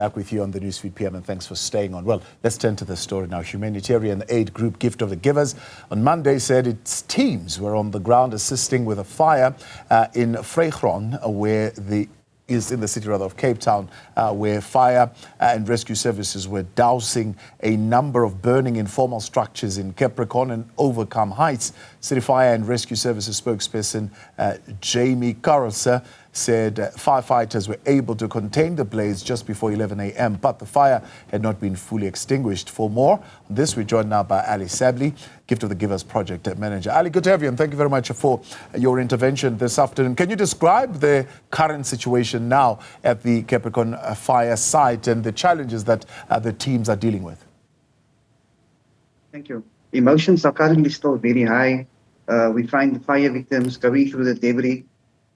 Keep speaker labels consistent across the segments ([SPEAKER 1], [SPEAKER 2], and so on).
[SPEAKER 1] Back with you on the Newsfeed PM, and thanks for staying on. Well, let's turn to the story now. Humanitarian aid group Gift of the Givers on Monday said its teams were on the ground assisting with a fire in Vrygrond, where is in the city of Cape Town, where fire and rescue services were dousing a number of burning informal structures in Capricorn and Overcome Heights. City Fire and Rescue Services spokesperson Jamie Carlser said firefighters were able to contain the blaze just before 11 a.m., but the fire had not been fully extinguished. For more on this, we're joined now by Ali Sablay, Gift of the Givers project manager. Ali, good to have you, and thank you very much for your intervention this afternoon. Can you describe the current situation now at the Capricorn fire site and the challenges that the teams are dealing with?
[SPEAKER 2] Thank you. Emotions are currently still very high. We find the fire victims going through the debris,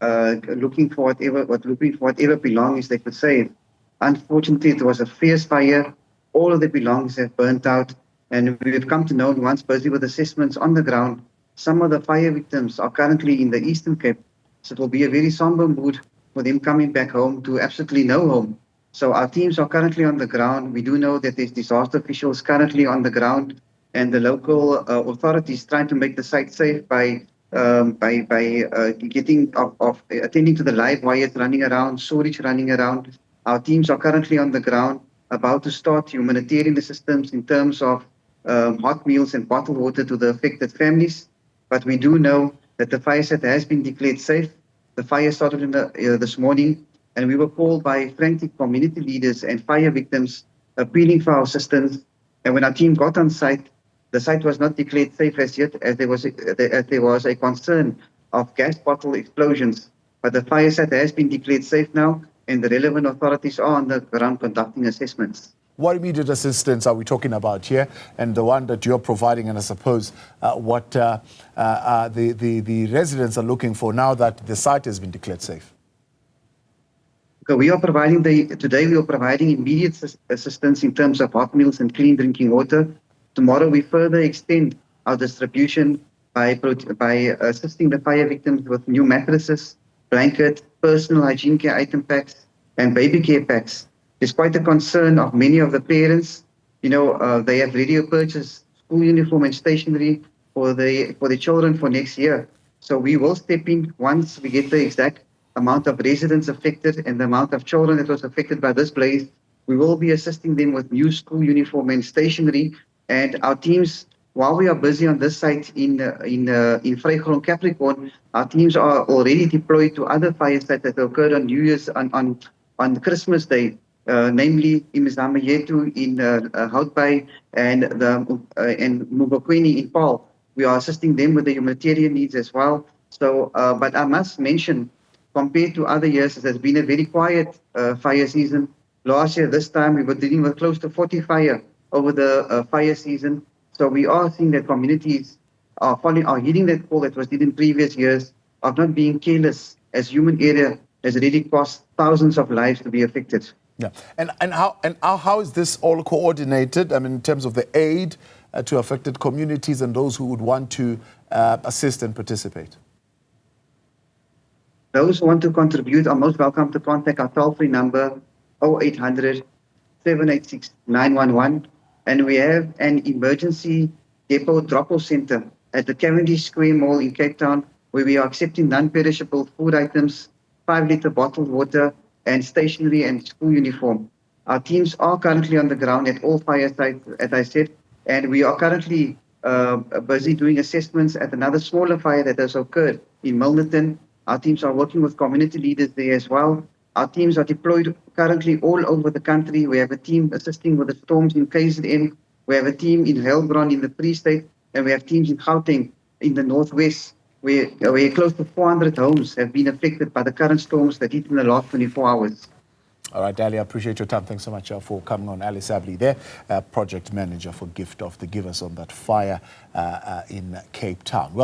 [SPEAKER 2] looking for whatever belongings they could save. Unfortunately, it was a fierce fire. All of the belongings have burnt out, and we've come to know, once busy with assessments on the ground, some of the fire victims are currently in the Eastern Cape, so it will be a very somber mood for them coming back home to absolutely no home. So our teams are currently on the ground. We do know that there's disaster officials currently on the ground, and the local authorities trying to make the site safe by attending to the live wires running around, storage running around. Our teams are currently on the ground, about to start humanitarian assistance in terms of hot meals and bottled water to the affected families. But we do know that the fire site has been declared safe. The fire started this morning, and we were called by frantic community leaders and fire victims appealing for our assistance. And when our team got on site, the site was not declared safe as yet, as there was a concern of gas bottle explosions. But the fire site has been declared safe now, and the relevant authorities are on the ground conducting assessments.
[SPEAKER 1] What immediate assistance are we talking about here, and the one that you're providing, and I suppose what the residents are looking for now that the site has been declared safe?
[SPEAKER 2] Okay, today we are providing immediate assistance in terms of hot meals and clean drinking water. Tomorrow we further extend our distribution by assisting the fire victims with new mattresses, blanket, personal hygiene care item packs, and baby care packs. There's quite a concern of many of the parents. They have already purchased school uniform and stationery for the children for next year. So we will step in once we get the exact amount of residents affected and the amount of children that was affected by this blaze. We will be assisting them with new school uniform and stationery. And our teams, while we are busy on this site in Vrygrond, Capricorn, our teams are already deployed to other fire sites that occurred on New Year's on Christmas Day, namely in Mzamayetu, in Houtbay, and Mubokweni in Paul. We are assisting them with the humanitarian needs as well. So, but I must mention, compared to other years, it has been a very quiet fire season. Last year, this time, we were dealing with close to 40 fire over the fire season. So we are seeing that communities are heeding that call that was did in previous years of not being careless, as human error has really cost thousands of lives to be affected.
[SPEAKER 1] Yeah, and how is this all coordinated? I mean, in terms of the aid to affected communities and those who would want to assist and participate?
[SPEAKER 2] Those who want to contribute are most welcome to contact our toll-free number 0800 786 911. And we have an emergency depot drop-off center at the Cavendish Square Mall in Cape Town, where we are accepting non-perishable food items, 5-liter bottled water, and stationery and school uniform. Our teams are currently on the ground at all fire sites, as I said, and we are currently busy doing assessments at another smaller fire that has occurred in Milnerton. Our teams are working with community leaders there as well. Our teams are deployed currently all over the country. We have a team assisting with the storms in KZN. We have a team in Vrygrond in the Free State, and we have teams in Gauteng in the Northwest, where close to 400 homes have been affected by the current storms that hit in the last 24 hours.
[SPEAKER 1] All right, Ali, I appreciate your time. Thanks so much for coming on. Ali Sablay there, project manager for Gift of the Givers on that fire in Cape Town. Well.